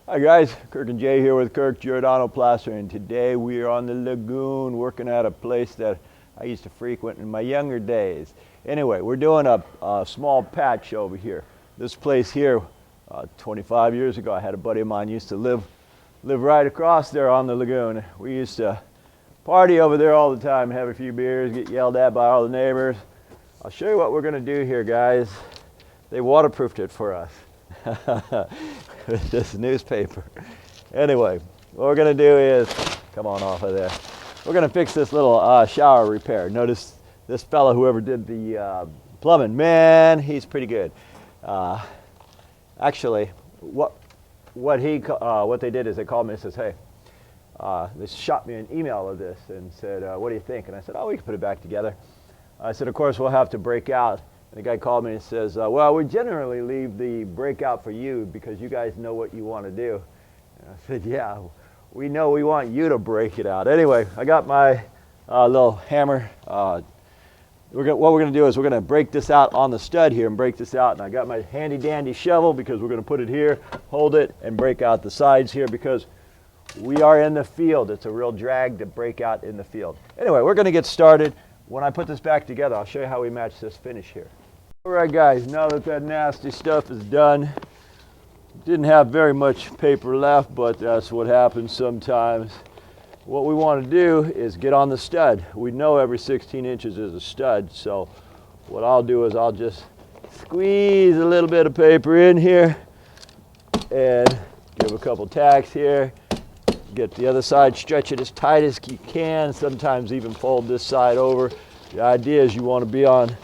Hi guys, Kirk and Jay here with Kirk, Giordano Plastering. Today we are on the lagoon working at a place that I used to frequent in my younger days. Anyway, we're doing a small patch over here. This place here, 25 years ago, I had a buddy of mine used to live right across there on the lagoon. We used to party over there all the time, have a few beers, get yelled at by all the neighbors. I'll show you what we're going to do here, guys. They waterproofed it for us. With this newspaper. Anyway, what we're going to do is, come on off of there. We're going to fix this little shower repair. Notice this fella, whoever did the plumbing, man, he's pretty good. Actually, what they did is they called me and says, hey, they shot me an email of this and said, what do you think? And I said, oh, we can put it back together. I said, of course, we'll have to break out. And the guy called me and says, well, we generally leave the breakout for you because you guys know what you want to do. And I said, yeah, we know we want you to break it out. Anyway, I got my little hammer. What we're going to do is we're going to break this out on the stud here and break this out. And I got my handy dandy shovel because we're going to put it here, hold it, and break out the sides here because we are in the field. It's a real drag to break out in the field. Anyway, we're going to get started. When I put this back together, I'll show you how we match this finish here. All right, guys, now that nasty stuff is done, didn't have very much paper left, but that's what happens sometimes. What we want to do is get on the stud. We know every 16 inches is a stud, so what I'll do is I'll just squeeze a little bit of paper in here and give a couple tacks here. Get the other side, stretch it as tight as you can, sometimes even fold this side over. The idea is you want to be on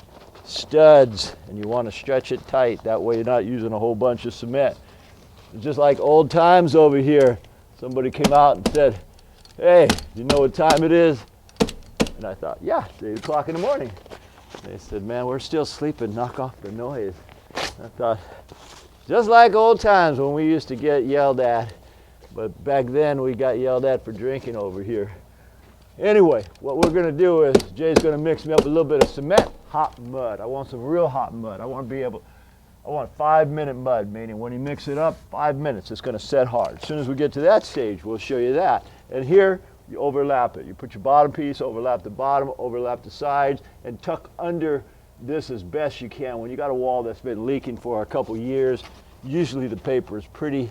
studs and you want to stretch it tight. That way you're not using a whole bunch of cement. It's just like old times over here. Somebody came out and said, hey, you know what time it is? And I thought, yeah, it's 8 o'clock in the morning. They said, man, we're still sleeping, knock off the noise. I thought, just like old times when we used to get yelled at. But back then we got yelled at for drinking over here. Anyway, what we're going to do is Jay's going to mix me up a little bit of cement, hot mud. I want some real hot mud. I want 5-minute mud, meaning when you mix it up, 5 minutes, it's going to set hard. As soon as we get to that stage, we'll show you that. And here, you overlap it. You put your bottom piece, overlap the bottom, overlap the sides, and tuck under this as best you can. When you got a wall that's been leaking for a couple years, usually the paper is pretty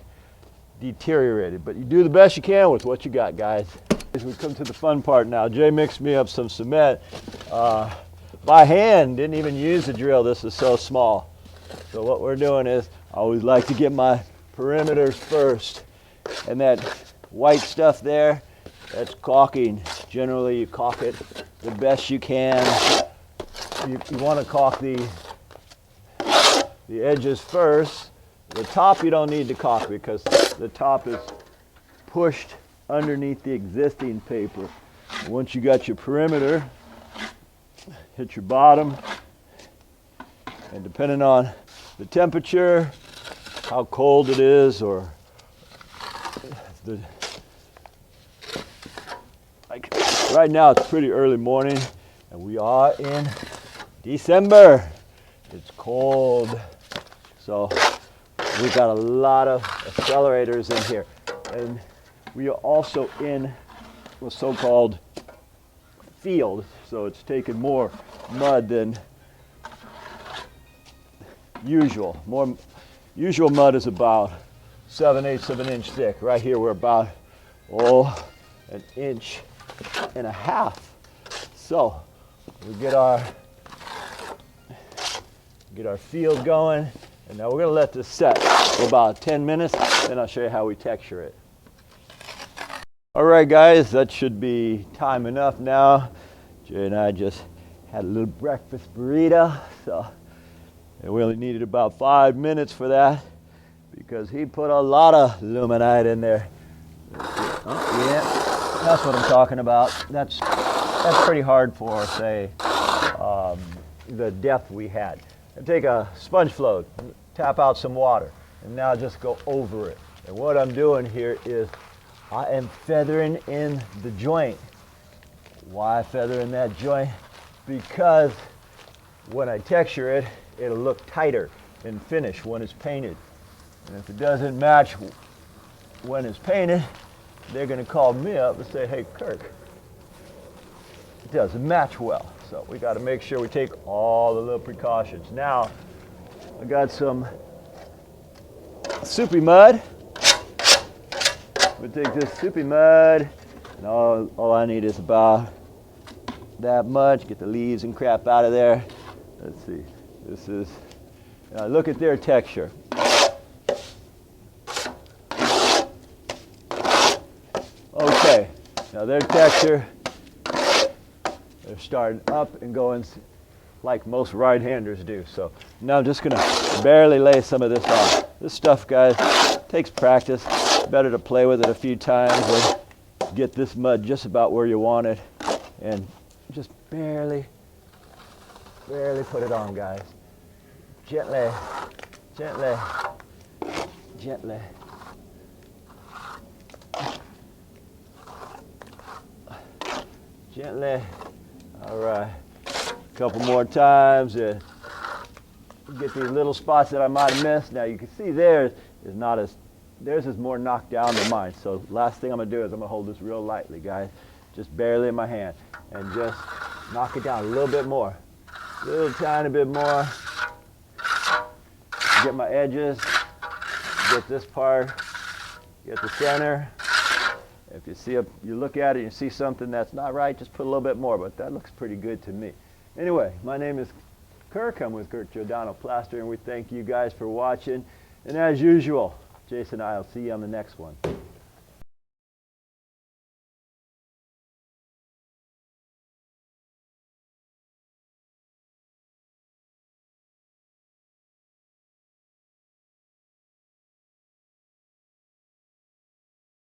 deteriorated, but you do the best you can with what you got, guys. As we come to the fun part now, Jay mixed me up some cement by hand, didn't even use the drill. This is so small. So what we're doing is, I always like to get my perimeters first, and that white stuff there, that's caulking. Generally you caulk it the best you can. You want to caulk the edges first. The top you don't need to caulk because the top is pushed underneath the existing paper. Once you got your perimeter, hit your bottom, and depending on the temperature, how cold it is, or like right now it's pretty early morning and we are in December. It's cold, so we've got a lot of accelerators in here, and we are also in what's so-called field, so it's taking more mud than usual. Usual mud is about 7/8 of an inch thick. Right here we're about 1.5 inches. So we get our field going. And now we're going to let this set for about 10 minutes, then I'll show you how we texture it. All right, guys, that should be time enough now. Jay and I just had a little breakfast burrito, so we only needed about 5 minutes for that because he put a lot of luminite in there. Oh, yeah, that's what I'm talking about. That's pretty hard for, say, the depth we had. And take a sponge float, tap out some water, and now just go over it. And what I'm doing here is I am feathering in the joint. Why feather in that joint? Because when I texture it, it'll look tighter and finish when it's painted. And if it doesn't match when it's painted, they're going to call me up and say, hey, Kirk, it doesn't match well. So we got to make sure we take all the little precautions. Now, I got some soupy mud. We take this soupy mud, and all I need is about that much. Get the leaves and crap out of there. Let's see. This is, look at their texture. Okay, now their texture, they're starting up and going like most right-handers do. So now I'm just gonna barely lay some of this on. This stuff, guys, takes practice. Better to play with it a few times and get this mud just about where you want it, and just barely put it on, guys. Gently, gently, gently. Gently. All right. A couple more times. Get these little spots that I might have missed. Now you can see theirs is more knocked down than mine. So last thing I'm gonna do is I'm gonna hold this real lightly, guys, just barely in my hand, and just knock it down a little bit more, a little tiny bit more. Get my edges, get this part, get the center. If you look at it and you see something that's not right, just put a little bit more, but that looks pretty good to me. Anyway, my name is Kirk. I'm with Kirk Giordano Plastering. We thank you guys for watching. And as usual, Jason and I will see you on the next one.